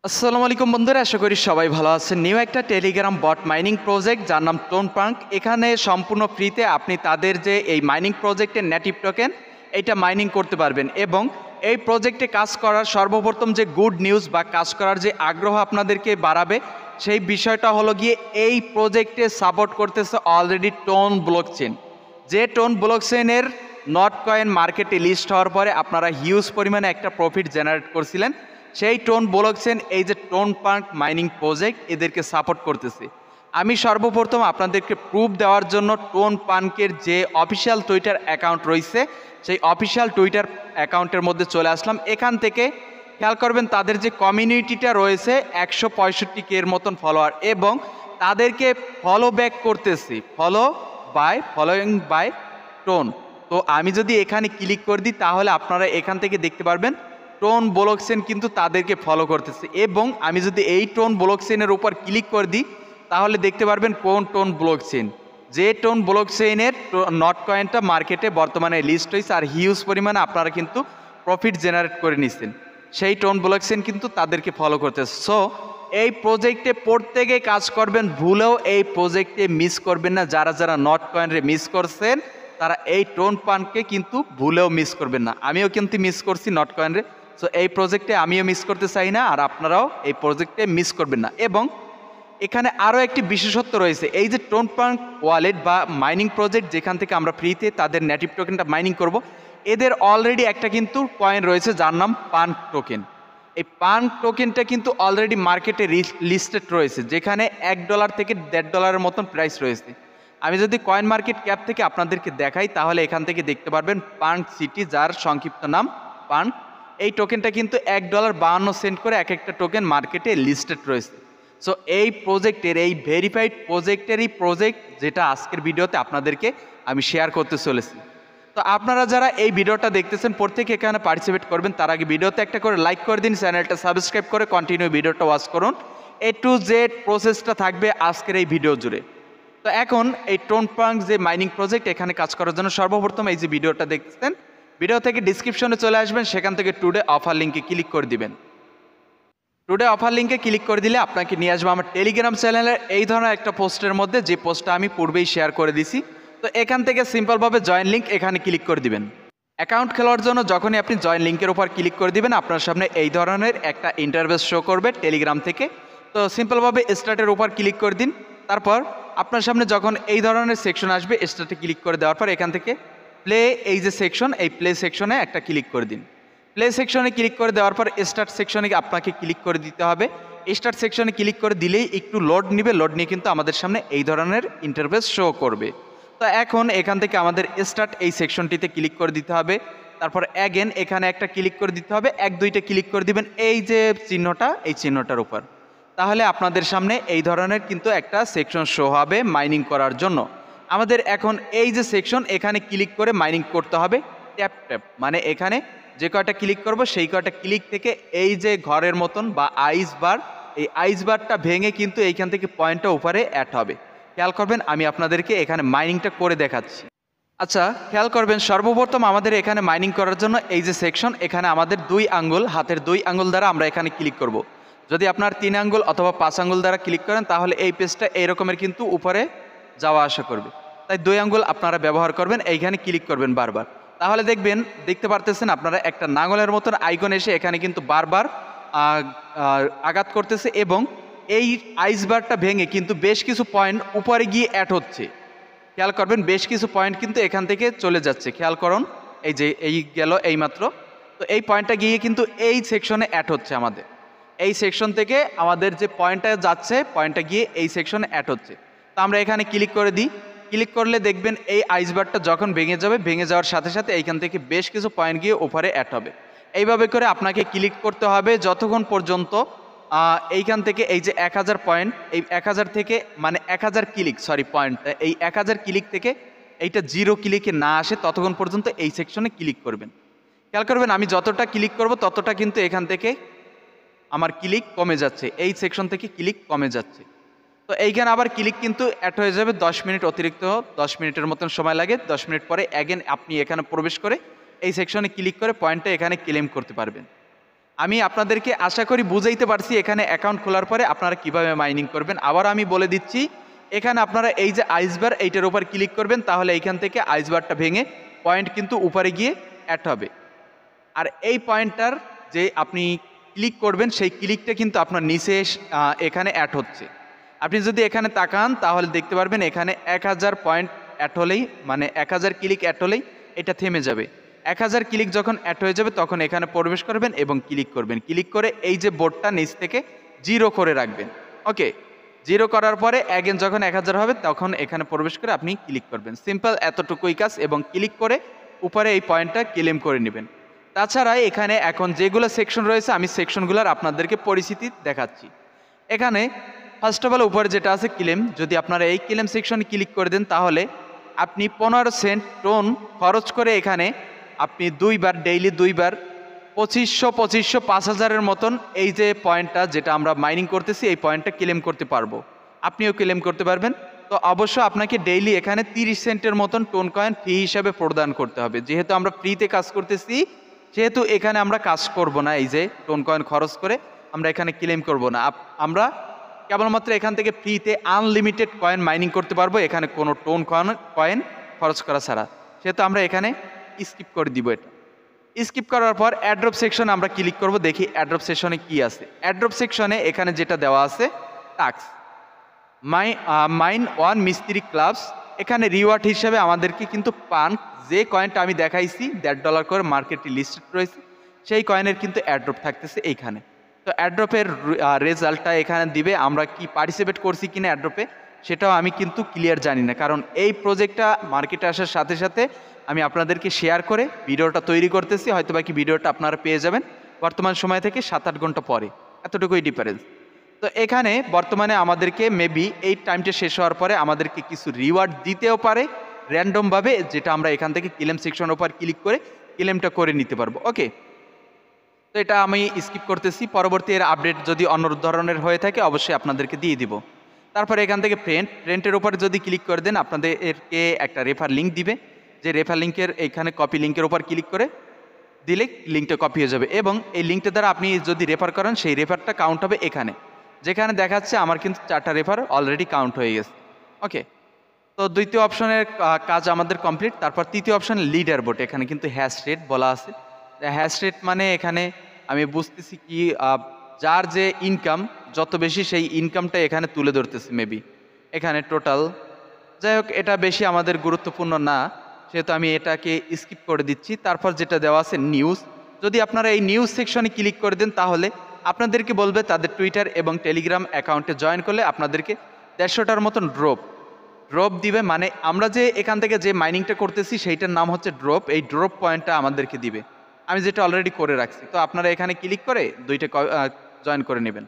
আসসালামু আলাইকুম বন্ধুরা, আশা করি সবাই ভালো আছেন। নিউ একটা টেলিগ্রাম বট মাইনিং প্রজেক্ট যার নাম টোনপাঙ্ক। এখানে সম্পূর্ণ ফ্রিতে আপনি তাদের যে এই মাইনিং প্রজেক্টের নেটিভ টোকেন এইটা মাইনিং করতে পারবেন এবং এই প্রজেক্টে কাজ করার সর্বপ্রথম যে গুড নিউজ বা কাজ করার যে আগ্রহ আপনাদেরকে বাড়াবে সেই বিষয়টা হলো গিয়ে এই প্রজেক্টে সাপোর্ট করতেছে অলরেডি টোন ব্লকচেন। যে টোন ব্লকচেনের নট কয়েন মার্কেটে লিস্ট হওয়ার পরে আপনারা হিউজ পরিমাণে একটা প্রফিট জেনারেট করছিলেন, সেই টোন ব্লকচেন এই যে টোনপাঙ্ক মাইনিং প্রজেক্ট এদেরকে সাপোর্ট করতেছে। আমি সর্বপ্রথম আপনাদেরকে প্রুফ দেওয়ার জন্য টোনপাঙ্কের যে অফিসিয়াল টুইটার অ্যাকাউন্ট রয়েছে সেই অফিসিয়াল টুইটার অ্যাকাউন্টের মধ্যে চলে আসলাম। এখান থেকে খেয়াল করবেন তাদের যে কমিউনিটিটা রয়েছে 165K এর মতন ফলোয়ার এবং তাদেরকে ফলো ব্যাক করতেছি, ফলোয়িং বাই টোন। তো আমি যদি এখানে ক্লিক করে দিই তাহলে আপনারা এখান থেকে দেখতে পারবেন টোন ব্লকচেন কিন্তু তাদেরকে ফলো করতেছে এবং আমি যদি এই টোন ব্লকচেনের উপর ক্লিক করে দিই তাহলে দেখতে পারবেন কোন টোন ব্লকচেন, যে টোন ব্লকচেনের নট কয়েনটা মার্কেটে বর্তমানে লিস্ট হয়েছে আর হিউজ পরিমাণে আপনারা কিন্তু প্রফিট জেনারেট করে নিচ্ছেন, সেই টোন ব্লকচেন কিন্তু তাদেরকে ফলো করতেছে। সো এই প্রজেক্টে প্রত্যেকে কাজ করবেন, ভুলেও এই প্রজেক্টে মিস করবেন না। যারা যারা নট কয়েনরে মিস করছেন তারা এই টোনপাঙ্ককে কিন্তু ভুলেও মিস করবেন না। আমিও কিন্তু মিস করছি নট কয়েনরে, সো এই প্রজেক্টে আমিও মিস করতে চাই না আর আপনারাও এই প্রজেক্টে মিস করবেন না। এবং এখানে আরও একটি বিশেষত্ব রয়েছে, এই যে টোনপাঙ্ক ওয়ালেট বা মাইনিং প্রজেক্ট যেখান থেকে আমরা ফ্রিতে তাদের নেটিভ টোকেনটা মাইনিং করব, এদের অলরেডি একটা কিন্তু কয়েন রয়েছে যার নাম পাঙ্ক টোকেন। এই পাঙ্ক টোকেনটা কিন্তু অলরেডি মার্কেটে লিস্টেড রয়েছে, যেখানে $1 থেকে $1.5 মতন প্রাইস রয়েছে। আমি যদি কয়েন মার্কেট ক্যাপ থেকে আপনাদেরকে দেখাই তাহলে এখান থেকে দেখতে পারবেন পাঙ্ক সিটি, যার সংক্ষিপ্ত নাম পাঙ্ক। এই টোকেনটা কিন্তু $1.52 করে এক একটা টোকেন মার্কেটে লিস্টেড রয়েছে। সো এই প্রজেক্টের, এই ভেরিফাইড প্রজেক্টেরই প্রজেক্ট যেটা আজকের ভিডিওতে আপনাদেরকে আমি শেয়ার করতে চলেছি। তো আপনারা যারা এই ভিডিওটা দেখতেছেন প্রত্যেকে এখানে পার্টিসিপেট করবেন। তার আগে ভিডিওতে একটা করে লাইক করে দিন, চ্যানেলটা সাবস্ক্রাইব করে কন্টিনিউ ভিডিওটা ওয়াচ করুন। A to Z প্রসেসটা থাকবে আজকের এই ভিডিও জুড়ে। তো এখন এই টোনপাঙ্ক যে মাইনিং প্রজেক্ট এখানে কাজ করার জন্য সর্বপ্রথম এই যে ভিডিওটা দেখতেছেন, ভিডিও থেকে ডিসক্রিপশনে চলে আসবেন, সেখান থেকে টুডে অফার লিঙ্কে ক্লিক করে দিবেন। টুডে অফার লিঙ্কে ক্লিক করে দিলে আপনাকে নিয়ে আসবে আমার টেলিগ্রাম চ্যানেলের এই ধরনের একটা পোস্টের মধ্যে, যে পোস্টটা আমি পূর্বেই শেয়ার করে দিছি। তো এখান থেকে সিম্পলভাবে জয়েন লিঙ্ক এখানে ক্লিক করে দিবেন। অ্যাকাউন্ট খোলার জন্য যখনই আপনি জয়েন লিঙ্কের উপর ক্লিক করে দিবেন আপনার সামনে এই ধরনের একটা ইন্টারফেস শো করবে টেলিগ্রাম থেকে। তো সিম্পলভাবে স্টার্টের উপর ক্লিক করে দিন। তারপর আপনার সামনে যখন এই ধরনের সেকশন আসবে স্টার্টে ক্লিক করে দেওয়ার পর এখান থেকে প্লে, এই যে সেকশন, এই প্লে সেকশনে একটা ক্লিক করে দিন। প্লে সেকশনে ক্লিক করে দেওয়ার পর স্টার্ট সেকশনে আপনাকে ক্লিক করে দিতে হবে। স্টার্ট সেকশনে ক্লিক করে দিলেই একটু লোড নিবে, লোড নিয়ে কিন্তু আমাদের সামনে এই ধরনের ইন্টারফেস শো করবে। তো এখন এখান থেকে আমাদের স্টার্ট এই সেকশনটিতে ক্লিক করে দিতে হবে। তারপর অ্যাগেন এখানে একটা ক্লিক করে দিতে হবে, 1-2টা ক্লিক করে দিবেন এই যে চিহ্নটা, এই চিহ্নটার উপর। তাহলে আপনাদের সামনে এই ধরনের কিন্তু একটা সেকশন শো হবে মাইনিং করার জন্য। আমাদের এখন এই যে সেকশন এখানে ক্লিক করে মাইনিং করতে হবে ট্যাপ ট্যাপ, মানে এখানে যে কয়টা ক্লিক করব সেই কয়টা ক্লিক থেকে এই যে ঘরের মতন বা আইস বার, এই আইস বারটা ভেঙে কিন্তু এইখান থেকে পয়েন্টটা উপরে অ্যাড হবে। খেয়াল করবেন আমি আপনাদেরকে এখানে মাইনিংটা করে দেখাচ্ছি। আচ্ছা খেয়াল করবেন সর্বপ্রথম আমাদের এখানে মাইনিং করার জন্য এই যে সেকশন, এখানে আমাদের 2 আঙ্গুল, হাতের 2 আঙ্গুল দ্বারা আমরা এখানে ক্লিক করব। যদি আপনার 3 আঙ্গুল অথবা 5 আঙ্গুল দ্বারা ক্লিক করেন তাহলে এই পেজটা এই রকমের কিন্তু উপরে যাওয়া আসা করবে, তাই 2 আঙ্গুল আপনারা ব্যবহার করবেন, এইখানে ক্লিক করবেন বারবার। তাহলে দেখতে পারতেছেন আপনারা একটা নাঙ্গলের মতন আইকন এসে এখানে কিন্তু বারবার আঘাত করতেছে এবং এই আইসবারটা ভেঙে কিন্তু বেশ কিছু পয়েন্ট উপরে গিয়ে অ্যাড হচ্ছে। খেয়াল করবেন বেশ কিছু পয়েন্ট কিন্তু এখান থেকে চলে যাচ্ছে, খেয়াল করুন এই যে এই গেল এইমাত্র। তো এই পয়েন্টটা গিয়ে কিন্তু এই সেকশনে অ্যাড হচ্ছে, আমাদের এই সেকশন থেকে আমাদের যে পয়েন্টটা যাচ্ছে পয়েন্টটা গিয়ে এই সেকশনে অ্যাড হচ্ছে। তো আমরা এখানে ক্লিক করে দিই, ক্লিক করলে দেখবেন এই আইসবারটা যখন ভেঙে যাবে, ভেঙে যাওয়ার সাথে সাথে এইখান থেকে বেশ কিছু পয়েন্ট গিয়ে উপরে অ্যাড হবে। এইভাবে করে আপনাকে ক্লিক করতে হবে যতক্ষণ পর্যন্ত এইখান থেকে এই যে 1000 পয়েন্ট, এই 1000 থেকে মানে 1000 ক্লিক, পয়েন্ট, এই 1000 ক্লিক থেকে এইটা 0 ক্লিকে না আসে ততক্ষণ পর্যন্ত এই সেকশনে ক্লিক করবেন। খেয়াল করবেন আমি যতটা ক্লিক করব ততটা কিন্তু এখান থেকে আমার ক্লিক কমে যাচ্ছে, এই সেকশন থেকে ক্লিক কমে যাচ্ছে। তো এইখানে আবার ক্লিক কিন্তু অ্যাড হয়ে যাবে 10 মিনিট, অতিরিক্ত 10 মিনিটের মতন সময় লাগে। 10 মিনিট পরে অ্যাগেন আপনি এখানে প্রবেশ করে এই সেকশনে ক্লিক করে পয়েন্টটা এখানে ক্লেম করতে পারবেন। আমি আপনাদেরকে আশা করি বুঝাইতে পারছি এখানে অ্যাকাউন্ট খোলার পরে আপনারা কিভাবে মাইনিং করবেন। আবার আমি বলে দিচ্ছি, এখানে আপনারা এই যে আইসবার এইটার উপর ক্লিক করবেন, তাহলে এইখান থেকে আইসবারটা ভেঙে পয়েন্ট কিন্তু উপরে গিয়ে অ্যাড হবে। আর এই পয়েন্টটার যে আপনি ক্লিক করবেন সেই ক্লিকটা কিন্তু আপনার নিচে এখানে অ্যাড হচ্ছে। আপনি যদি এখানে তাকান তাহলে দেখতে পারবেন এখানে 1000 পয়েন্ট অ্যাড হলেই, মানে 1000 ক্লিক অ্যাড হলেই এটা থেমে যাবে। 1000 ক্লিক যখন অ্যাড হয়ে যাবে তখন এখানে প্রবেশ করবেন এবং ক্লিক করবেন। ক্লিক করে এই যে বোর্ডটা নিচ থেকে 0 করে রাখবেন। ওকে, 0 করার পরে অ্যাগেন যখন 1000 হবে তখন এখানে প্রবেশ করে আপনি ক্লিক করবেন। সিম্পল, এতটুকুই কাজ। এবং ক্লিক করে উপরে এই পয়েন্টটা ক্লেম করে নেবেন। তাছাড়া এখানে এখন যেগুলো সেকশন রয়েছে আমি সেকশনগুলোর আপনাদেরকে পরিচিতি দেখাচ্ছি। এখানে ফার্স্ট অফ অল উপরে যেটা আছে ক্লেম, যদি আপনারা এই ক্লেম সেকশনে ক্লিক করে দেন তাহলে আপনি 15 সেন্ট টোন খরচ করে এখানে আপনি দুইবার, ডেইলি দুইবার 2500 5000-এর মতন এই যে পয়েন্টটা যেটা আমরা মাইনিং করতেছি এই পয়েন্টটা ক্লেম করতে পারবো। আপনিও ক্লেম করতে পারবেন। তো অবশ্য আপনাকে ডেইলি এখানে 30 সেন্টের মতন টোন কয়েন ফি হিসাবে প্রদান করতে হবে। যেহেতু আমরা ফ্রিতে কাজ করতেছি সেহেতু এখানে আমরা কাজ করব না, এই যে টোন কয়েন খরচ করে আমরা এখানে ক্লেম করব না। আমরা কেবলমাত্র এখান থেকে ফ্রিতে আনলিমিটেড কয়েন মাইনিং করতে পারবো, এখানে কোনো টোন কয়েন খরচ করা ছাড়া। সেহেতু আমরা এখানে স্কিপ করে দিব। এটা স্কিপ করার পর অ্যাড্রপ সেকশনে আমরা ক্লিক করব, দেখি অ্যাড্রপ সেকশনে কি আছে। অ্যাড্রপ সেকশনে এখানে যেটা দেওয়া আছে টাস্ক মাইন 1 মিস্ত্রি ক্লাবস, এখানে রিওয়ার্ড হিসেবে আমাদেরকে কিন্তু পান যে কয়েনটা আমি দেখাইছি $1.5 করে মার্কেটে লিস্টেড রয়েছে সেই কয়েনের কিন্তু অ্যাড্রপ থাকতেছে এইখানে। তো অ্যাড্রপের রেজাল্টটা এখানে দিবে। আমরা কি পার্টিসিপেট করছি কিনা অ্যাড্রপে সেটাও আমি কিন্তু ক্লিয়ার জানি না, কারণ এই প্রজেক্টটা মার্কেটে আসার সাথে সাথে আমি আপনাদেরকে শেয়ার করে ভিডিওটা তৈরি করতেছি। হয়তো বাকি ভিডিওটা আপনারা পেয়ে যাবেন বর্তমান সময় থেকে 7-8 ঘন্টা পরে, এতটুকুই ডিফারেন্স। তো এখানে বর্তমানে আমাদেরকে মেবি এই টাইমটা শেষ হওয়ার পরে আমাদেরকে কিছু রিওয়ার্ড দিতেও পারে র্যান্ডমভাবে, যেটা আমরা এখান থেকে ক্লেম সেকশনের উপর ক্লিক করে ক্লেমটা করে নিতে পারবো। ওকে, তো এটা আমি স্কিপ করতেছি। পরবর্তী এর আপডেট যদি অন্য ধরনের হয়ে থাকে অবশ্যই আপনাদেরকে দিয়ে দিব। তারপরে এখান থেকে ফ্রেন্টের উপর যদি ক্লিক করে দেন আপনাদেরকে একটা রেফার লিঙ্ক দিবে, যে রেফার লিঙ্কের এইখানে কপি লিঙ্কের উপর ক্লিক করে দিলে লিঙ্কটা কপি হয়ে যাবে। এবং এই লিঙ্কটা দ্বারা আপনি যদি রেফার করেন সেই রেফারটা কাউন্ট হবে এখানে, যেখানে দেখাচ্ছে আমার কিন্তু 4টা রেফার অলরেডি কাউন্ট হয়ে গেছে। ওকে, তো দ্বিতীয় অপশনের কাজ আমাদের কমপ্লিট। তারপর তৃতীয় অপশন লিডার বোর্ড, এখানে কিন্তু হ্যাশ রেট বলা আছে। হ্যাশ রেট মানে এখানে আমি বুঝতেছি কি যার যে ইনকাম যত বেশি সেই ইনকামটা এখানে তুলে ধরতেছি মেবি এখানে টোটাল। যাই হোক, এটা বেশি আমাদের গুরুত্বপূর্ণ না, সেহেতু আমি এটাকে স্কিপ করে দিচ্ছি। তারপর যেটা দেওয়া আছে নিউজ, যদি আপনারা এই নিউজ সেকশনে ক্লিক করে দেন তাহলে আপনাদেরকে বলবে তাদের টুইটার এবং টেলিগ্রাম অ্যাকাউন্টে জয়েন করলে আপনাদেরকে 150টার মতন ড্রপ দিবে। মানে আমরা যে এখান থেকে যে মাইনিংটা করতেছি সেইটার নাম হচ্ছে ড্রপ। এই ড্রপ পয়েন্টটা আমাদেরকে দিবে, আমি যেটা অলরেডি করে রাখছি। তো আপনারা এখানে ক্লিক করে দুইটা জয়েন করে নেবেন।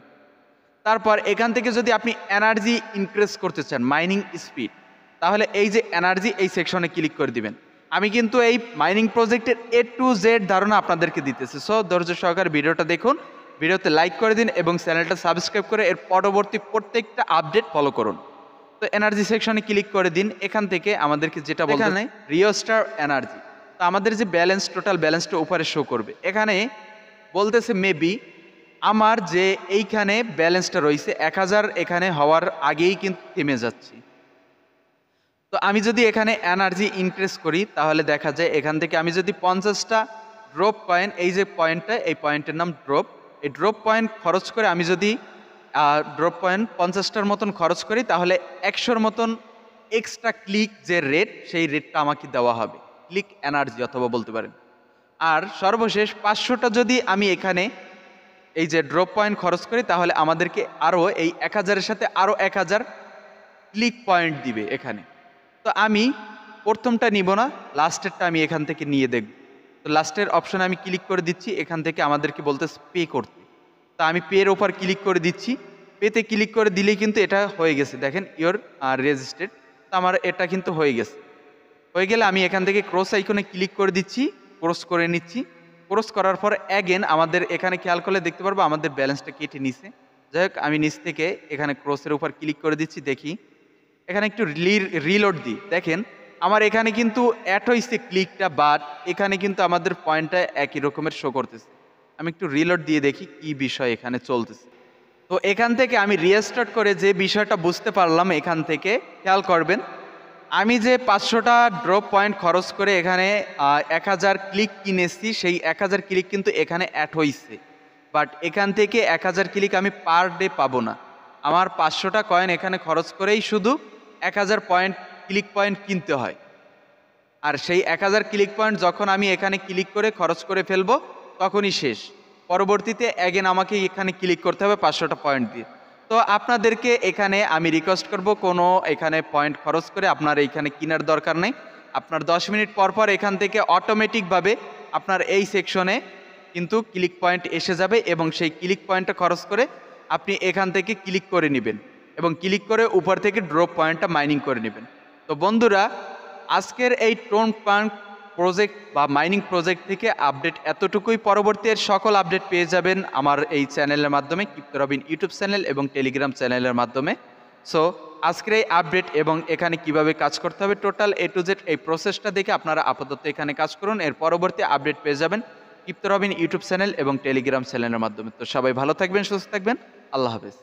তারপর এখান থেকে যদি আপনি এনার্জি ইনক্রিজ করতে চান, মাইনিং স্পিড, তাহলে এই যে এনার্জি এই সেকশনে ক্লিক করে দিবেন। আমি কিন্তু এই মাইনিং প্রজেক্টের A to Z ধারণা আপনাদেরকে দিতেছি। সো ধৈর্য সহকারে ভিডিওটা দেখুন, ভিডিওতে লাইক করে দিন এবং চ্যানেলটা সাবস্ক্রাইব করে এর পরবর্তী প্রত্যেকটা আপডেট ফলো করুন। তো এনার্জি সেকশনে ক্লিক করে দিন। এখান থেকে আমাদেরকে যেটা বলতে এখানে রিওস্টার এনার্জি, তো আমাদের যে ব্যালেন্স, টোটাল ব্যালেন্সটা উপরে শো করবে। এখানে বলতেছে মেবি আমার যে এইখানে ব্যালেন্সটা রয়েছে 1000 এখানে হওয়ার আগেই কিন্তু থেমে যাচ্ছি। তো আমি যদি এখানে এনার্জি ইনক্রিজ করি তাহলে দেখা যায় এখান থেকে আমি যদি 50টা ড্রপ কয়েন, এই যে পয়েন্টটা, এই পয়েন্টের নাম ড্রপ, এই ড্রপ পয়েন্ট খরচ করে আমি যদি ড্রপ পয়েন্ট 50টার মতন খরচ করি তাহলে 100-র মতন এক্সট্রা ক্লিক যে রেট সেই রেটটা আমাকে দেওয়া হবে, ক্লিক এনার্জি অথবা বলতে পারেন। আর সর্বশেষ 500টা যদি আমি এখানে এই যে ড্রপ পয়েন্ট খরচ করি তাহলে আমাদেরকে আরও এই 1000-এর সাথে আরও 1000 ক্লিক পয়েন্ট দিবে এখানে। তো আমি প্রথমটা নিব না, লাস্টেরটা আমি এখান থেকে নিয়ে দেখব। তো লাস্টের অপশানে আমি ক্লিক করে দিচ্ছি। এখান থেকে আমাদেরকে বলতে পে করতে, তা আমি পের ওপর ক্লিক করে দিচ্ছি। পেতে ক্লিক করে দিলেই কিন্তু এটা হয়ে গেছে, দেখেন ইওর রেজিস্ট্রেড। তো আমার এটা কিন্তু হয়ে গেছে। হয়ে গেলে আমি এখান থেকে ক্রস আইকনে ক্লিক করে দিচ্ছি, ক্রস করে নিচ্ছি। ক্রস করার পর অ্যাগেন আমাদের এখানে খেয়াল করলে দেখতে পারবো আমাদের ব্যালেন্সটা কেটে নিছে। যাই হোক, আমি নিচ থেকে এখানে ক্রসের উপর ক্লিক করে দিচ্ছি। দেখি এখানে একটু রিলোড দিই, দেখেন আমার এখানে কিন্তু অ্যাড হয়েছে ক্লিকটা, বাট এখানে কিন্তু আমাদের পয়েন্টটা একই রকমের শো করতেছে। আমি একটু রিলোড দিয়ে দেখি কি বিষয় এখানে চলতেছে। তো এখান থেকে আমি রিস্টার্ট করে যে বিষয়টা বুঝতে পারলাম, এখান থেকে খেয়াল করবেন, আমি যে 500টা ড্রপ পয়েন্ট খরচ করে এখানে 1000 ক্লিক কিনেছি, সেই 1000 ক্লিক কিন্তু এখানে অ্যাড হয়েছে। বাট এখান থেকে 1000 ক্লিক আমি পার ডে পাবো না। আমার 500টা কয়েন এখানে খরচ করেই শুধু 1000 পয়েন্ট ক্লিক পয়েন্ট কিনতে হয়। আর সেই 1000 ক্লিক পয়েন্ট যখন আমি এখানে ক্লিক করে খরচ করে ফেলবো তখনই শেষ। পরবর্তীতে অ্যাগেন আমাকে এখানে ক্লিক করতে হবে 500টা পয়েন্ট দিয়ে। তো আপনাদেরকে এখানে আমি রিকোয়েস্ট করব, কোনো এখানে পয়েন্ট খরচ করে আপনার এইখানে কেনার দরকার নেই। আপনার 10 মিনিট পর পর এখান থেকে অটোমেটিকভাবে আপনার এই সেকশনে কিন্তু ক্লিক পয়েন্ট এসে যাবে এবং সেই ক্লিক পয়েন্টটা খরচ করে আপনি এখান থেকে ক্লিক করে নেবেন এবং ক্লিক করে উপর থেকে ড্রপ পয়েন্টটা মাইনিং করে নেবেন। তো বন্ধুরা, আজকের এই টোন পাঙ্ক প্রজেক্ট বা মাইনিং প্রজেক্ট থেকে আপডেট এতটুকুই। পরবর্তী এর সকল আপডেট পেয়ে যাবেন আমার এই চ্যানেলের মাধ্যমে, ক্রিপ্টো রবিন ইউটিউব চ্যানেল এবং টেলিগ্রাম চ্যানেলের মাধ্যমে। সো আজকের এই আপডেট এবং এখানে কিভাবে কাজ করতে হবে টোটাল A to Z এই প্রসেসটা দেখে আপনারা আপাতত এখানে কাজ করুন। এর পরবর্তী আপডেট পেয়ে যাবেন ক্রিপ্টো রবিন ইউটিউব চ্যানেল এবং টেলিগ্রাম চ্যানেলের মাধ্যমে। তো সবাই ভালো থাকবেন, সুস্থ থাকবেন, আল্লাহ হাফেজ।